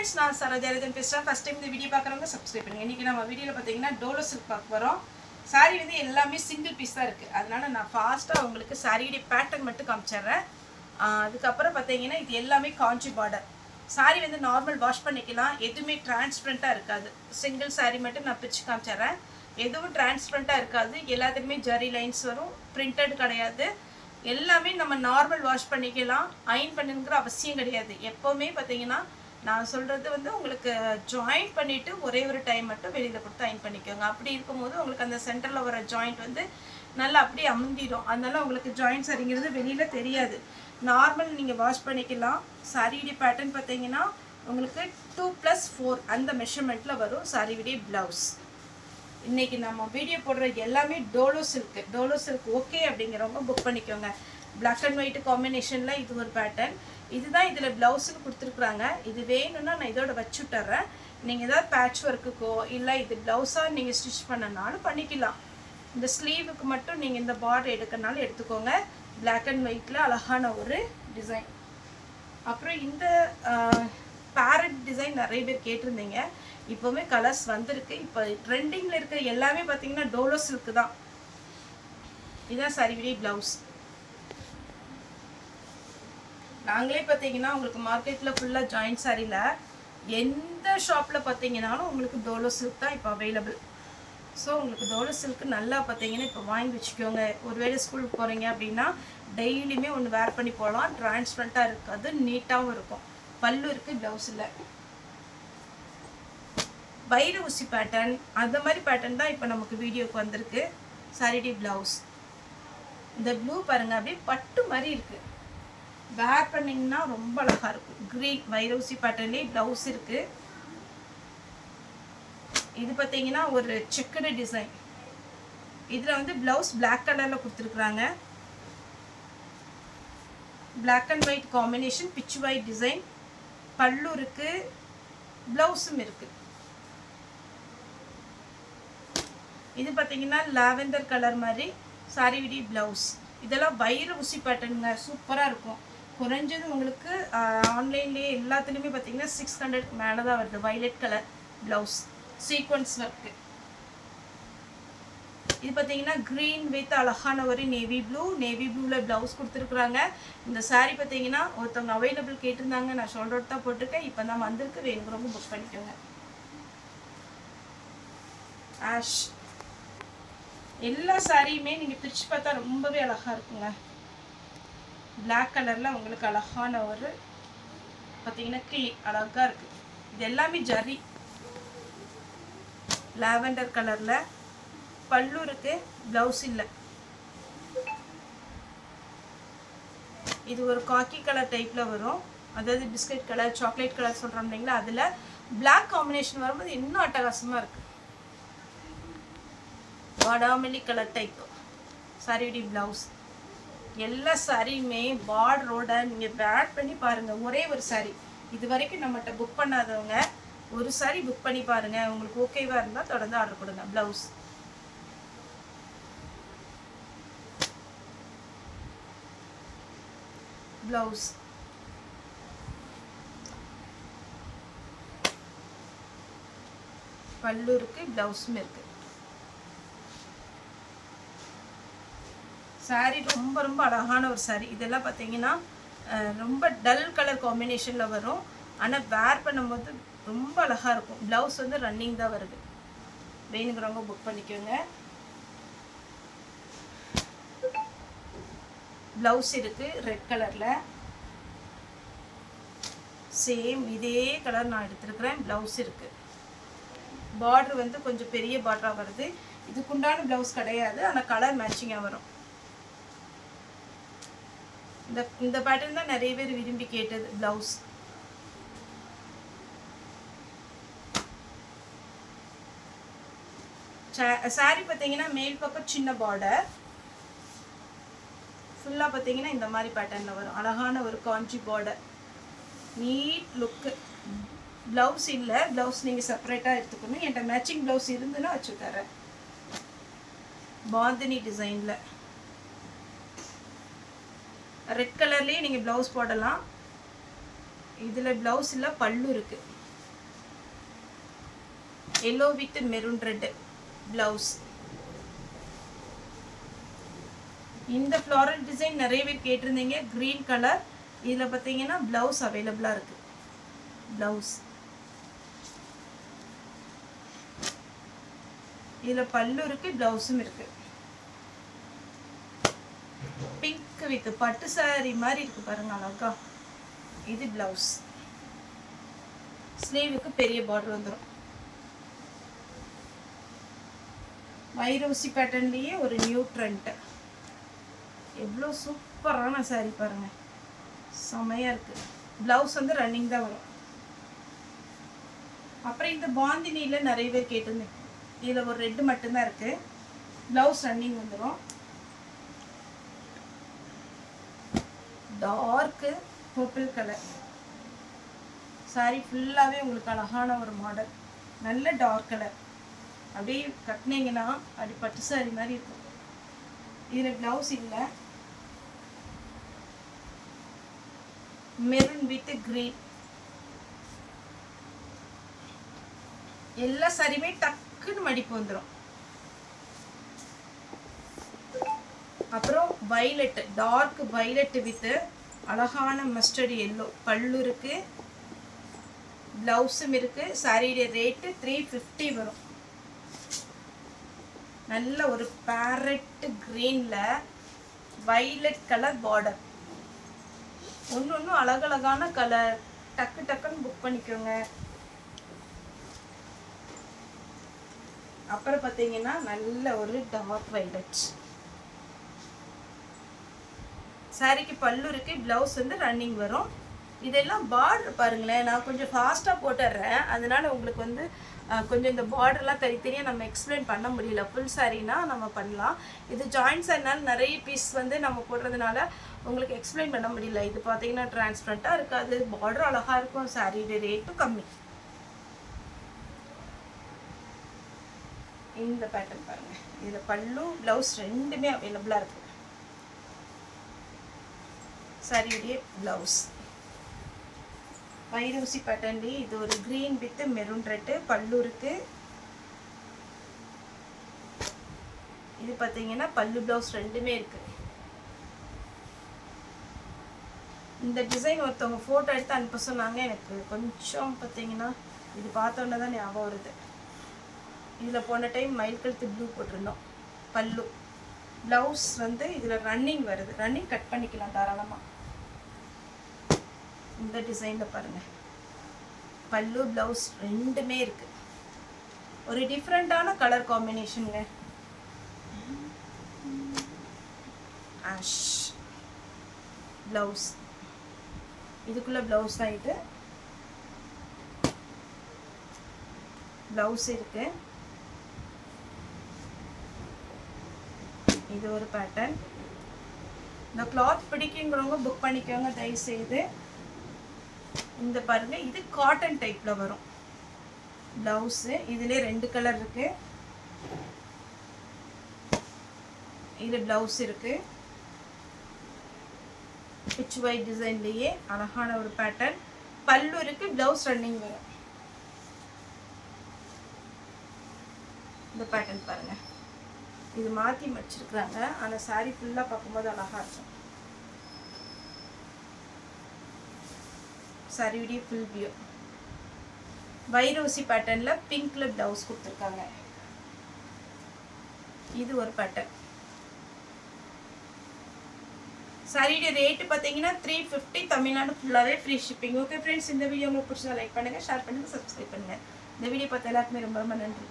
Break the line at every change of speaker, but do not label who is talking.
friends, நான் சரோஜாரதன் பேசுறேன். First time இந்த வீடியோ பார்க்குறவங்க சப்ஸ்கிரைப் பண்ணுங்க. இன்னைக்கு நம்ம வீடியோல பார்த்தீங்கன்னா டோலோ சில்க் பார்க்க போறோம். சாரி வந்து எல்லாமே சிங்கிள் பீஸ் தான் இருக்கு. அதனால நான் ஃபாஸ்டா உங்களுக்கு சாரியோட பேட்டர்ன் மட்டும் காமிச்சறேன். அதுக்கப்புறம் பார்த்தீங்கன்னா இது எல்லாமே காஞ்சி பார்டர். சாரி வந்து நார்மல் வாஷ் பண்ணிக்கலாம். எதுவுமே டிரான்ஸ்பரண்டா இருக்காது. சிங்கிள் சாரி மட்டும் நான் பிரிச்சு காமிச்சறேன். எதுவும் டிரான்ஸ்பரண்டா இருக்காது. எல்லாத்துக்குமே ஜரி லைன்ஸ் வரும். பிரிண்டட் கிடையாது. எல்லாமே நம்ம நார்மல் வாஷ் பண்ணிக்கலாம். அயன் பண்ணுங்கிற அவசியம் கிடையாது. எப்பவுமே பார்த்தீங்கன்னா நான் சொல்கிறது வந்து உங்களுக்கு ஜாயிண்ட் பண்ணிவிட்டு ஒரே ஒரு டைம் மட்டும் வெளியில் கொடுத்து அயன் பண்ணிக்கோங்க. அப்படி இருக்கும்போது உங்களுக்கு அந்த சென்டரில் வர ஜாயிண்ட் வந்து நல்லா அப்படியே அமுந்திடும். அதனால உங்களுக்கு ஜாயிண்ட் சரிங்கிறது வெளியில் தெரியாது. நார்மல் நீங்கள் வாஷ் பண்ணிக்கலாம். சாரியுடைய பேட்டர்ன் பார்த்தீங்கன்னா உங்களுக்கு 2+4 அந்த மெஷர்மெண்ட்டில் வரும். சாரியுடைய ப்ளவுஸ். இன்றைக்கி நம்ம வீடியோ போடுற எல்லாமே டோலோ சில்க் ஓகே அப்படிங்கிறவங்க புக் பண்ணிக்கோங்க. பிளாக் அண்ட் ஒயிட் காம்பினேஷனில் இது ஒரு பேட்டர்ன். இதுதான் இதில் ப்ளவுஸுன்னு கொடுத்துருக்குறாங்க. இது வேணும்னா நான் இதோட வச்சு விட்டுறேன். நீங்கள் ஏதாவது பேட்ச் ஒர்க்குக்கோ இல்லை இது ப்ளவுஸாக நீங்கள் ஸ்டிச் பண்ணனாலும் பண்ணிக்கலாம். இந்த ஸ்லீவுக்கு மட்டும் நீங்கள் இந்த பார்டர் எடுக்கிறனாலும் எடுத்துக்கோங்க. பிளாக் அண்ட் ஒயிட்டில் அழகான ஒரு டிசைன். அப்புறம் இந்த பேரட் டிசைன் நிறைய பேர் கேட்டிருந்தீங்க. இப்போவுமே கலர்ஸ் வந்திருக்கு. இப்போ ட்ரெண்டிங்கில் இருக்கிற எல்லாமே பார்த்தீங்கன்னா டோலோ சில்க்கு தான். இதுதான் சாரியுடைய ப்ளவுஸ். நாங்களே பார்த்தீங்கன்னா உங்களுக்கு மார்க்கெட்டில் ஃபுல்லாக ஜாயிண்ட் சாரியில் எந்த ஷாப்பில் பார்த்தீங்கன்னாலும் உங்களுக்கு டோலோ சில்க் தான் இப்போ அவைலபிள். ஸோ உங்களுக்கு டோலோ சில்க்கு நல்லா பார்த்தீங்கன்னா இப்போ வாங்கி வச்சுக்கோங்க. ஒருவேளை ஸ்கூலுக்கு போகிறீங்க அப்படின்னா டெய்லியுமே ஒன்று வேர் பண்ணி போகலாம். டிரான்ஸ்பரண்ட்டாக இருக்காது, நீட்டாகவும் இருக்கும். பல்லு இருக்குது, ப்ளவுஸ் இல்லை. வைர ஊசி பேட்டர்ன் அந்த மாதிரி பேட்டர்ன் தான் இப்போ நமக்கு வீடியோக்கு வந்திருக்கு. சாரியுடைய ப்ளவுஸ் இந்த ப்ளூ பாருங்கள், அப்படியே பட்டு மாதிரி இருக்குது. வேர் பண்ணிங்கன்னா ரொம்ப அழகாக இருக்கும். க்ரீன் வைரூசி பேட்டர்ன்லேயே ப்ளவுஸ் இருக்குது. இது பார்த்தீங்கன்னா ஒரு செக்குடு டிசைன். இதில் வந்து ப்ளவுஸ் பிளாக் கலரில் கொடுத்துருக்குறாங்க. Black and white combination, peach white design. பல்லு இருக்குது, ப்ளவுஸும் இருக்குது. இது பார்த்தீங்கன்னா லாவெண்டர் கலர் மாதிரி சாரியுடைய ப்ளவுஸ். இதெல்லாம் வைர ஊசி பேட்டர்னுங்க, சூப்பராக இருக்கும். குறைஞ்சது உங்களுக்கு ஆன்லைன்லேயே எல்லாத்துலேயுமே பார்த்தீங்கன்னா 600 மேலே தான் வருது. Violet colour blouse, sequence work. இது பார்த்தீங்கன்னா க்ரீன் வித் அழகான ஒரு நேவி ப்ளூவில் ப்ளவுஸ் கொடுத்துருக்குறாங்க. இந்த சாரீ பார்த்தீங்கன்னா ஒருத்தவங்க அவைலபிள் கேட்டிருந்தாங்க. நான் ஷோல்டர் தான் போட்டிருக்கேன். இப்போ தான் வந்திருக்கு. வேணுங்கிறவங்க புக் பண்ணிக்கோங்க. ஆஷ் எல்லா சாரியுமே நீங்கள் பிரித்து பார்த்தா ரொம்பவே அழகாக இருக்குங்க. பிளாக் கலரில் உங்களுக்கு அழகான ஒரு பார்த்தீங்கன்னா கிளி அழகாக இருக்குது. இது எல்லாமே ஜரி. லாவெண்டர் கலரில் பல்லு இருக்குது, ப்ளவுஸ் இல்லை. இது ஒரு காக்கி கலர் டைப்பில் வரும். அதாவது பிஸ்கட் கலர், சாக்லேட் கலர் சொல்கிறோம் இல்லைங்களா, அதில் பிளாக் காம்பினேஷன் வரும்போது இன்னும் அட்டகாசமாக இருக்குது. வாடாமல்லி கலர் டைப் சாரியுடைய ப்ளவுஸ். எல்லா சாரியுமே பார்டரோட நீங்கள் வேர் பண்ணி பாருங்கள். ஒரே ஒரு சாரி இது வரைக்கும் நம்மகிட்ட புக் பண்ணாதவங்க ஒரு சாரி புக் பண்ணி பாருங்கள். உங்களுக்கு ஓகேவாக இருந்தால் தொடர்ந்து ஆர்டர் கொடுங்க. ப்ளவுஸ் ப்ளவுஸ் பல்லு இருக்குது, ப்ளவுஸும் இருக்குது. சாரீ ரொம்ப ரொம்ப அழகான ஒரு சாரீ. இதெல்லாம் பார்த்தீங்கன்னா ரொம்ப டல் கலர் காம்பினேஷனில் வரும். ஆனால் வேர் பண்ணும்போது ரொம்ப அழகாக இருக்கும். ப்ளவுஸ் வந்து ரன்னிங் தான் வருது. வேணுங்கிறவங்க புக் பண்ணிக்கோங்க. ப்ளவுஸ் இருக்குது ரெட் கலரில். சேம் இதே கலர் நான் எடுத்துருக்கிறேன். ப்ளவுஸ் இருக்குது. பார்டர் வந்து கொஞ்சம் பெரிய பார்டராக வருது. இதுக்குண்டான ப்ளவுஸ் கிடையாது, ஆனால் கலர் மேட்சிங்காக வரும். இந்த பேட்டர்ன் தான் நிறைய பேர் விரும்பி கேட்டது. ப்ளவுஸ் சாரி பார்த்தீங்கன்னா மேல் பக்கம் சின்ன பார்டர், ஃபுல்லாக பார்த்தீங்கன்னா இந்த மாதிரி பேட்டர்னில் வரும். அழகான ஒரு காஞ்சி பார்டர், நீட் லுக்கு. ப்ளவுஸ் இல்லை, ப்ளவுஸ் நீங்கள் செப்பரேட்டாக எடுத்துக்கணும். என்கிட்ட மேட்சிங் ப்ளவுஸ் இருந்துன்னா வச்சு தரேன். பாந்தினி டிசைனில் ரெட் கலர்லேயே நீங்கள் ப்ளவுஸ் போடலாம். இதில் ப்ளவுஸ் இல்லை, பல்லு இருக்குது. Yellow with maroon red blouse. இந்த ஃப்ளாரல் டிசைன் நிறைய பேர் கேட்டிருந்தீங்க, க்ரீன் கலர். இதில் பார்த்தீங்கன்னா ப்ளவுஸ் அவைலபிளாக இருக்குது. ப்ளவுஸ் இதில் பல்லு இருக்குது, ப்ளவுஸும் இருக்குது. பிங்க் வித் பட்டு சாரி மாதிரி இருக்குது பாருங்க, அழகா. இது ப்ளவுஸ். ஸ்லீவுக்கு பெரிய பார்டர் வந்துடும். வைரோசி பேட்டர்ன்லேயே ஒரு நியூ ட்ரெண்ட். எவ்வளோ சூப்பரான சாரி பாருங்க, செமையாக இருக்குது. ப்ளவுஸ் வந்து ரன்னிங் தான் வரும். அப்புறம் இந்த பாந்தினியில் நிறைய பேர் கேட்டிருந்தேன். இதில் ஒரு ரெட்டு மட்டும்தான் இருக்குது. ப்ளவுஸ் ரன்னிங் வந்துடும். டார்க்கு பர்பிள் கலர் சாரி ஃபுல்லாகவே உங்களுக்கு அழகான ஒரு மாடல். நல்ல டார்க் கலர். அப்படியே கட்டினீங்கன்னா அப்படி பட்டு சாரி மாதிரி இருக்கும். இதில் ப்ளவுஸ் இல்லை. Maroon with green. எல்லா சாரியுமே டக்குன்னு மடிப்பு வந்துடும். அப்புறம் வைலட், டார்க் வைலட் வித் அழகான மஸ்டர்ட் எல்லோ. பல்லு இருக்கு, ப்ளவுஸும் இருக்கு. சாரியோட ரேட்டு 350 வரும். நல்ல ஒரு பேரட் கிரீன்ல வைலட் கலர் பார்டர். ஒன்று அழகழகான கலர். டக்கு டக்குன்னு புக் பண்ணிக்கோங்க. அப்புறம் பார்த்தீங்கன்னா நல்ல ஒரு டார்க் வைலட். சாரிக்கு பல்லு இருக்கு, ப்ளவுஸ் வந்து ரன்னிங் வரும். இதெல்லாம் பார்டர் பாருங்களேன், நான் கொஞ்சம் ஃபாஸ்ட்டாக போட்டுடுறேன். அதனால உங்களுக்கு வந்து கொஞ்சம் இந்த பார்டர்லாம் தனித்தனியாக நம்ம எக்ஸ்பிளைன் பண்ண முடியல. ஃபுல் சாரீனா நம்ம பண்ணலாம். இது ஜாயின்ட் சாரினால நிறைய பீஸ் வந்து நம்ம போடுறதுனால உங்களுக்கு எக்ஸ்பிளைன் பண்ண முடியல. இது பார்த்தீங்கன்னா டிரான்ஸ்பரண்ட்டாக இருக்காது, பார்டர் அழகாக இருக்கும், சாரியோட ரேட்டும் கம்மி. இந்த பேட்டர்ன் பாருங்க, இதில் பல்லு ப்ளவுஸ் ரெண்டுமே அவைலபிளாக இருக்கு. சாரியுடைய ப்ளவுஸ் வைரோசி பேட்டர்ன்லேயே இது ஒரு க்ரீன் வித் மெரூன் ரெட்டு. பல்லு இருக்கு. இது பார்த்தீங்கன்னா பல்லு ப்ளவுஸ் ரெண்டுமே இருக்கு. இந்த டிசைன் ஒருத்தவங்க ஃபோட்டோ எடுத்து அனுப்ப சொன்னாங்க. எனக்கு கொஞ்சம் பார்த்தீங்கன்னா இது பார்த்தோன்னே தான் ஞாபகம் வருது. இதில் போன டைம் மயில் கழுத்து ப்ளூ போட்டிருந்தோம். பல்லு ப்ளவுஸ் வந்து இதில் ரன்னிங் வருது. ரன்னிங் கட் பண்ணிக்கலாம் தாராளமாக. இந்த டிசைனில் பாருங்கள், பல்லு ப்ளவுஸ் ரெண்டுமே இருக்கு. ஒரு டிஃப்ரெண்ட்டான கலர் காம்பினேஷனுங்க. Ash blouse. இதுக்குள்ள ப்ளவுஸ் தான். இது ப்ளவுஸ் இருக்கு. இது ஒரு பேட்டர்ன். இந்த கிளாத் பிடிக்குங்கிறவங்க புக் பண்ணிக்கோங்க தயவு செய்து. இந்த பாருங்க, இது காட்டன் டைப்ல வரும் பிளவுஸ். இதுல ரெண்டு கலர் இருக்கு. இது பிளவுஸ் இருக்கு. பிச் ஒயிட் டிசைன்லயே அழகான ஒரு பேட்டர்ன். பல்லு இருக்கு, பிளவுஸ் ரன்னிங் வரும். இந்த பேட்டர்ன் பாருங்க, இது மாற்றி மடிச்சிருக்கிறாங்க. ஆனால் சாரி ஃபுல்லாக பார்க்கும்போது அழகாக இருக்கும். சாரியுடைய ஃபுல் வியூ. வைரோசி பேட்டர்னில் பிங்க்கில் ப்ளவுஸ் கொடுத்துருக்காங்க. இது ஒரு பேட்டர்ன். சாரியுடைய ரேட்டு பார்த்தீங்கன்னா 350. தமிழ்நாடு ஃபுல்லாகவே ஃப்ரீ ஷிப்பிங். ஓகே ஃப்ரெண்ட்ஸ், இந்த வீடியோ உங்களுக்கு பிடிச்சதை லைக் பண்ணுங்கள், ஷேர் பண்ணுங்கள், சப்ஸ்கிரைப் பண்ணுங்கள். இந்த வீடியோ பார்த்த எல்லாருக்குமே ரொம்ப ரொம்ப நன்றி.